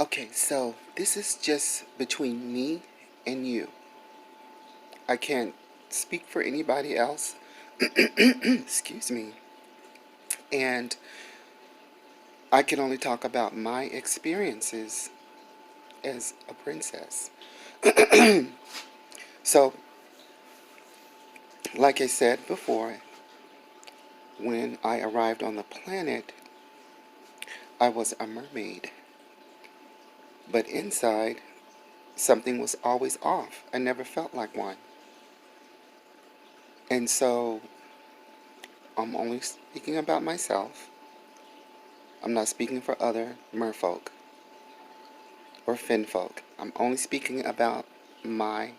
Okay, so this is just between me and you. I can't speak for anybody else. Excuse me. And I can only talk about my experiences as a princess. So, like I said before, when I arrived on the planet, I was a mermaid. But inside, something was always off. I never felt like one. And so, I'm only speaking about myself. I'm not speaking for other merfolk or finfolk. I'm only speaking about my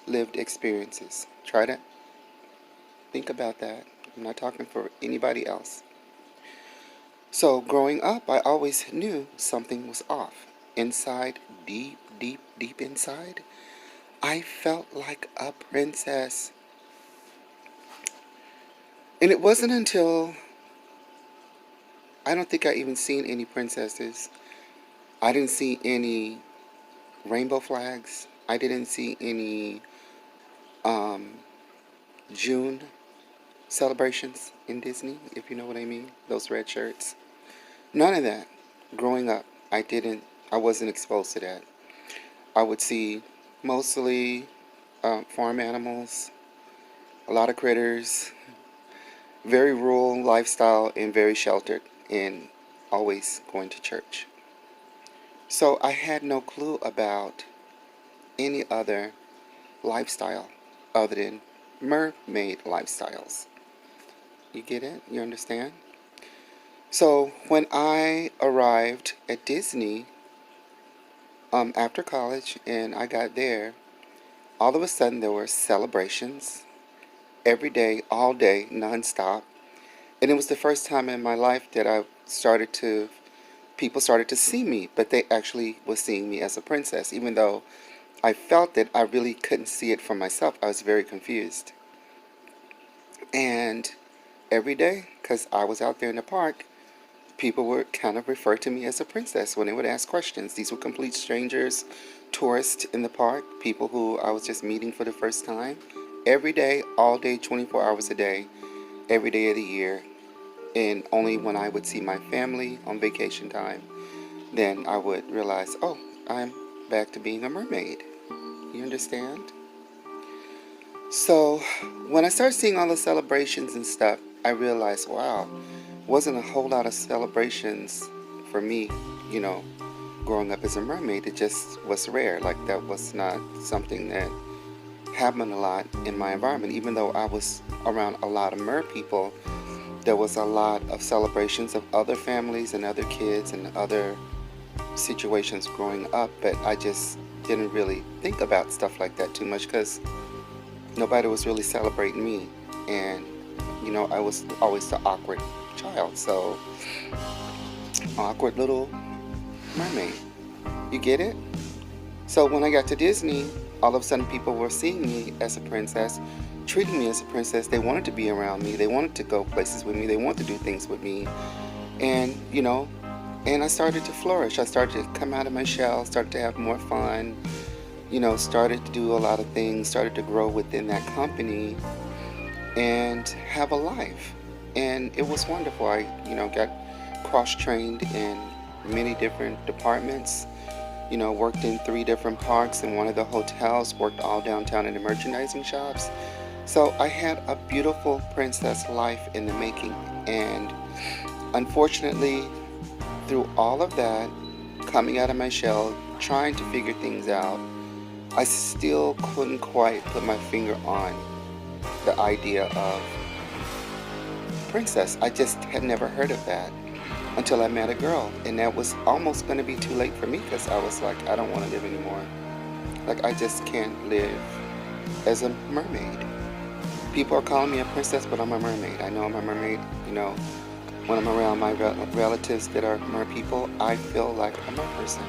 lived experiences. Try to think about that. I'm not talking for anybody else. So, growing up, I always knew something was off. Inside, deep, deep, deep inside, I felt like a princess. And it wasn't until I don't think I even seen any princesses. I didn't see any rainbow flags. I didn't see any um, June celebrations in Disney, if you know what I mean. Those red shirts. None of that. Growing up, I wasn't exposed to that. I would see mostly farm animals, a lot of critters, very rural lifestyle and very sheltered, and always going to church. So I had no clue about any other lifestyle other than mermaid lifestyles. You get it? You understand? So when I arrived at Disney after college and I got there, all of a sudden there were celebrations every day, all day, nonstop. And it was the first time in my life that people started to see me, but they actually was seeing me as a princess, even though I felt that I really couldn't see it for myself. I was very confused. And every day, because I was out there in the park, people would kind of refer to me as a princess when they would ask questions. These were complete strangers, tourists in the park, people who I was just meeting for the first time. Every day, all day, 24 hours a day, every day of the year. And only when I would see my family on vacation time, then I would realize, oh, I'm back to being a mermaid. You understand? So when I started seeing all the celebrations and stuff, I realized, wow, wasn't a whole lot of celebrations for me, you know, growing up as a mermaid. It just was rare. Like that was not something that happened a lot in my environment. Even though I was around a lot of mer people, there was a lot of celebrations of other families and other kids and other situations growing up, but I just didn't really think about stuff like that too much because nobody was really celebrating me. And, I was always the awkward child, so awkward little mermaid. You get it? So when I got to Disney, all of a sudden people were seeing me as a princess, treating me as a princess. They wanted to be around me. They wanted to go places with me. They wanted to do things with me. And, and I started to flourish. I started to come out of my shell, started to have more fun, started to do a lot of things, started to grow within that company and have a life. And it was wonderful. I, got cross-trained in many different departments, worked in 3 different parks and one of the hotels, worked all downtown in the merchandising shops. So I had a beautiful princess life in the making. And unfortunately, through all of that, coming out of my shell, trying to figure things out, I still couldn't quite put my finger on the idea of princess. I just had never heard of that until I met a girl, and that was almost going to be too late for me because I was like, I don't want to live anymore. Like, I just can't live as a mermaid. People are calling me a princess, but I'm a mermaid. I know I'm a mermaid. When I'm around my relatives that are mer people, I feel like I'm a person.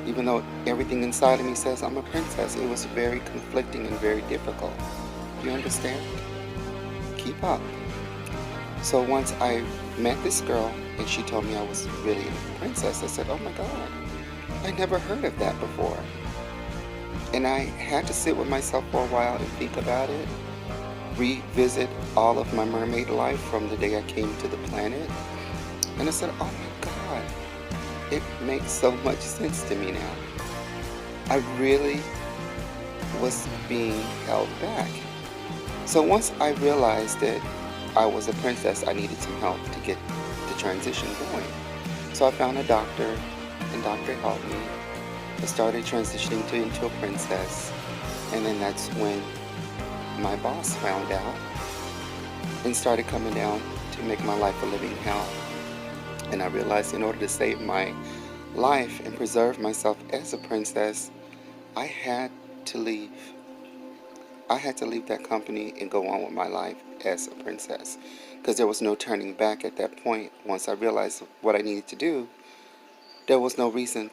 Even though everything inside of me says I'm a princess, it was very conflicting and very difficult. You understand? Keep up. So once I met this girl and she told me I was really a princess, I said, oh my God, I never heard of that before. And I had to sit with myself for a while and think about it, revisit all of my mermaid life from the day I came to the planet. And I said, oh my God, it makes so much sense to me now. I really was being held back. So once I realized that I was a princess, I needed some help to get the transition going. So I found a doctor, and doctor helped me. I started transitioning into a princess, and then that's when my boss found out and started coming down to make my life a living hell. And I realized in order to save my life and preserve myself as a princess, I had to leave. I had to leave that company and go on with my life as a princess because there was no turning back at that point. Once I realized what I needed to do, there was no reason